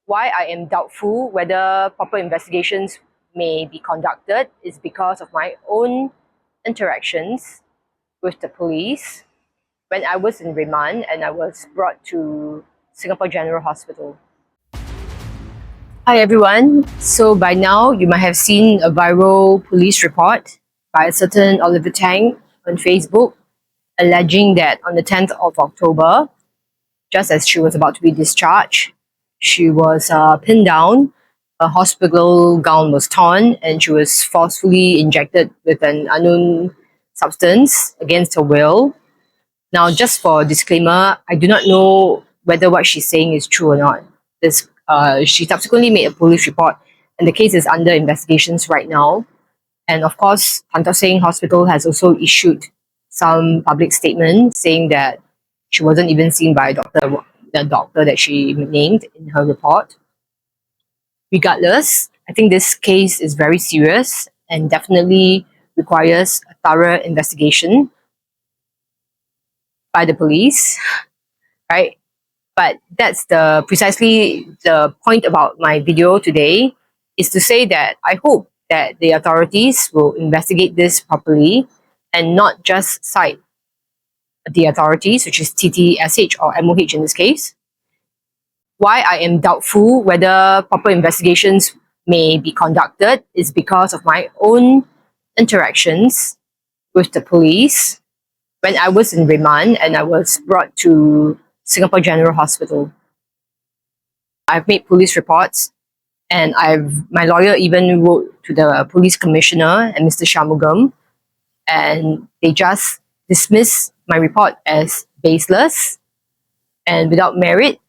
Why I am doubtful whether proper investigations may be conducted is because of my own interactions with the police when I was in remand and I was brought to Singapore General Hospital. Hi everyone. So by now you might have seen a viral police report by a certain Oliver Tang on Facebook alleging that on the 10th of October, just as she was about to be discharged, she was pinned down, her hospital gown was torn, and she was forcefully injected with an unknown substance against her will. Now, just for disclaimer, I do not know whether what she's saying is true or not. She subsequently made a police report, and the case is under investigations right now. And of course, Tan Tock Seng Hospital has also issued some public statement saying that she wasn't even seen by the doctor that she named in her report. Regardless, I think this case is very serious and definitely requires a thorough investigation by the police, right? But that's precisely the point about my video today, is to say that I hope that the authorities will investigate this properly and not just cite the authorities, which is TTSH or MOH in this case. Why I am doubtful whether proper investigations may be conducted is because of my own interactions with the police when I was in remand and I was brought to Singapore General Hospital. I've made police reports, and my lawyer even wrote to the police commissioner and Mr. Shanmugam, and they just dismissed my report as baseless and without merit.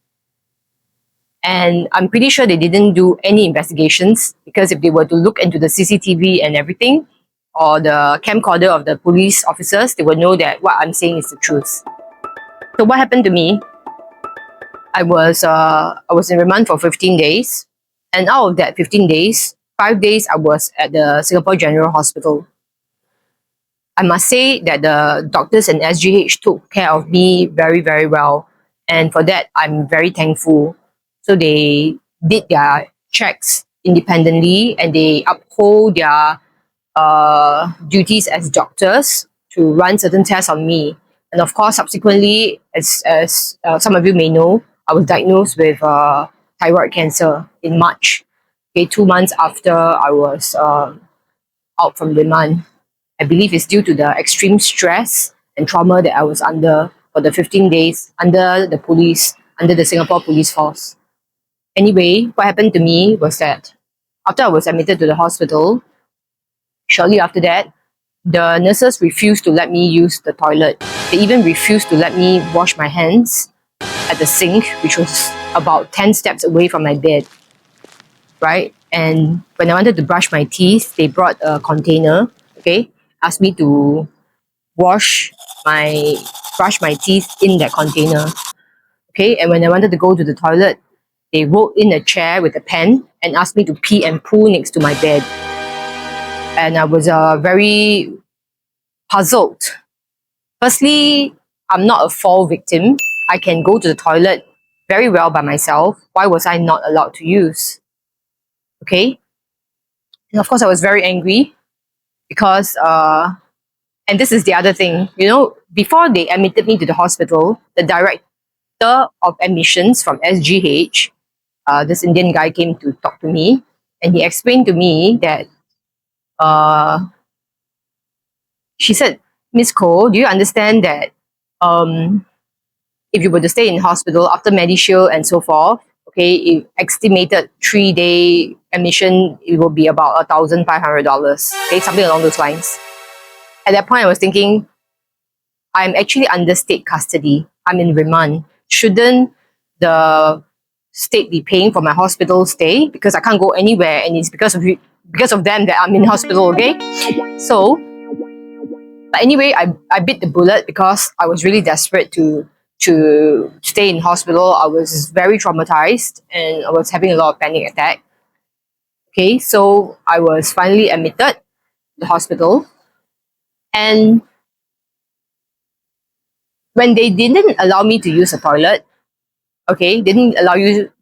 And I'm pretty sure they didn't do any investigations, because if they were to look into the CCTV and everything, or the camcorder of the police officers, they would know that what I'm saying is the truth. So what happened to me? I was in remand for 15 days, and out of that 15 days, 5 days I was at the Singapore General Hospital. I must say that the doctors and SGH took care of me very, very well, and for that I'm very thankful. So they did their checks independently, and they uphold their duties as doctors to run certain tests on me. And of course, subsequently, as some of you may know, I was diagnosed with thyroid cancer in March, 2 months after I was out from remand. I believe it's due to the extreme stress and trauma that I was under for the 15 days under the Singapore Police Force. Anyway, what happened to me was that after I was admitted to the hospital, shortly after that, the nurses refused to let me use the toilet. They even refused to let me wash my hands at the sink, which was about 10 steps away from my bed, right? And when I wanted to brush my teeth, they brought a container, asked me to brush my teeth in that container, and when I wanted to go to the toilet, they rolled in a chair with a pen and asked me to pee and poo next to my bed. And I was very puzzled. Firstly, I'm not a fall victim. I can go to the toilet very well by myself. Why was I not allowed to use? And of course, I was very angry because, and this is the other thing, before they admitted me to the hospital, the director of admissions from SGH, this Indian guy, came to talk to me, and he explained to me that she said, "Miss Koh, do you understand that if you were to stay in hospital after MediShield and so forth, if estimated 3-day admission, it will be about $1,500, something along those lines." At that point, I was thinking, I'm actually under state custody. I'm in remand. Shouldn't the state be paying for my hospital stay, because I can't go anywhere, and it's because of them that I'm in hospital, So, but anyway, I bit the bullet because I was really desperate to stay in hospital. I was very traumatized and I was having a lot of panic attack. So I was finally admitted to the hospital, and when they didn't allow me to use the toilet, Okay, didn't allow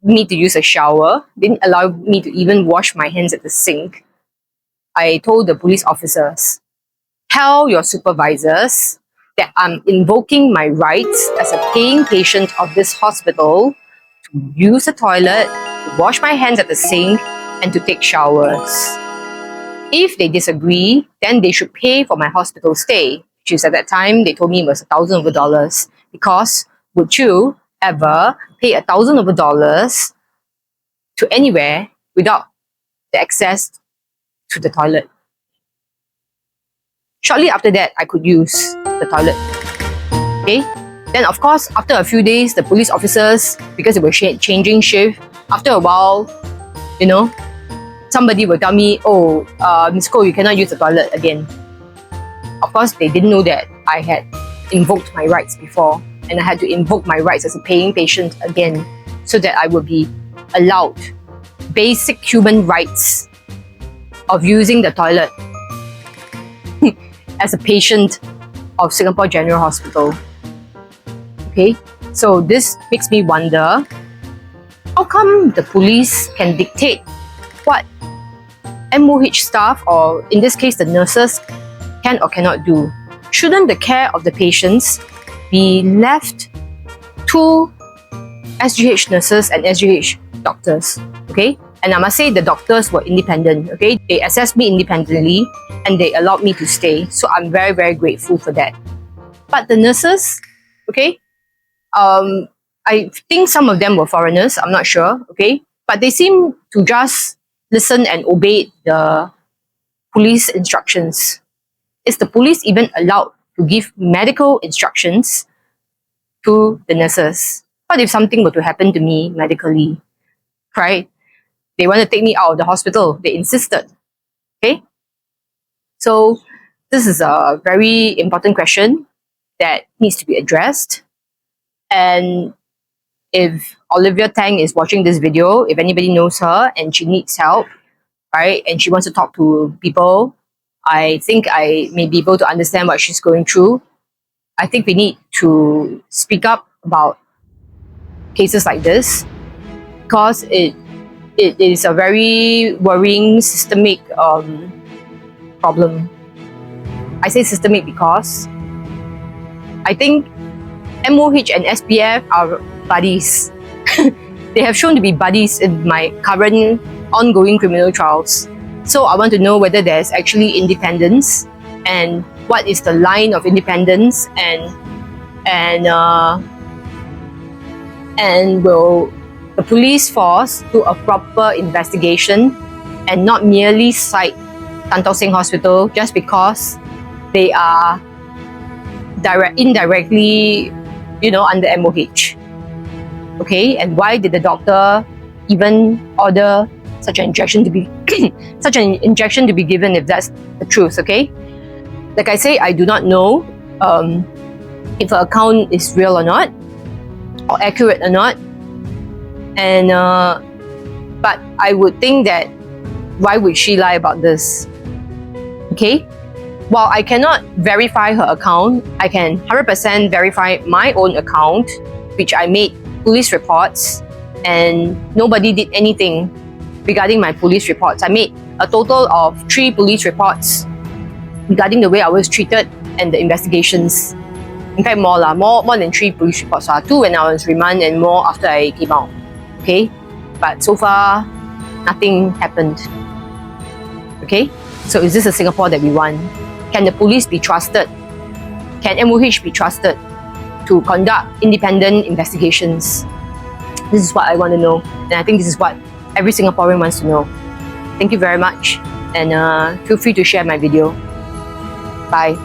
me to use a shower, didn't allow me to even wash my hands at the sink. I told the police officers, tell your supervisors that I'm invoking my rights as a paying patient of this hospital to use the toilet, to wash my hands at the sink, and to take showers. If they disagree, then they should pay for my hospital stay, which is at that time, they told me it was $1,000, because would you ever pay $1,000 to anywhere without the access to the toilet? Shortly after that, I could use the toilet. Okay? Then, of course, after a few days, the police officers, because they were changing shift, after a while, you know, somebody will tell me, oh, Ms. Koh, you cannot use the toilet again. Of course, they didn't know that I had invoked my rights before, and I had to invoke my rights as a paying patient again, so that I would be allowed basic human rights of using the toilet as a patient of Singapore General Hospital. Okay, so this makes me wonder, how come the police can dictate what MOH staff, or in this case the nurses, can or cannot do? Shouldn't the care of the patients be left to SGH nurses and SGH doctors? Okay, and I must say the doctors were independent. Okay, they assessed me independently and they allowed me to stay, so I'm very, very grateful for that. But the nurses, okay, I think some of them were foreigners, I'm not sure, okay, but they seem to just listen and obey the police instructions. Is the police even allowed to give medical instructions to the nurses? What if something were to happen to me medically, right? They want to take me out of the hospital, they insisted, okay? So this is a very important question that needs to be addressed. And if Olivia Tang is watching this video, if anybody knows her and she needs help, right, and she wants to talk to people, I think I may be able to understand what she's going through. I think we need to speak up about cases like this, because it is a very worrying systemic problem. I say systemic because I think MOH and SPF are buddies. They have shown to be buddies in my current ongoing criminal trials. So I want to know whether there's actually independence, and what is the line of independence, and will the police force do a proper investigation and not merely cite Tan Tock Seng Hospital just because they are indirectly, under MOH. Okay, and why did the doctor even order such an injection to be given if that's the truth? Okay, like I say, I do not know if her account is real or not, or accurate or not, and but I would think that why would she lie about this? Okay, while I cannot verify her account, I can 100% verify my own account, which I made police reports, and nobody did anything regarding my police reports. I made a total of 3 police reports regarding the way I was treated and the investigations. In fact, more than 3 police reports. 2 when I was remand and more after I came out. Okay, but so far nothing happened. Okay, so is this a Singapore that we want? Can the police be trusted? Can MOH be trusted to conduct independent investigations? This is what I want to know, and I think this is what every Singaporean wants to know. Thank you very much, and feel free to share my video. Bye.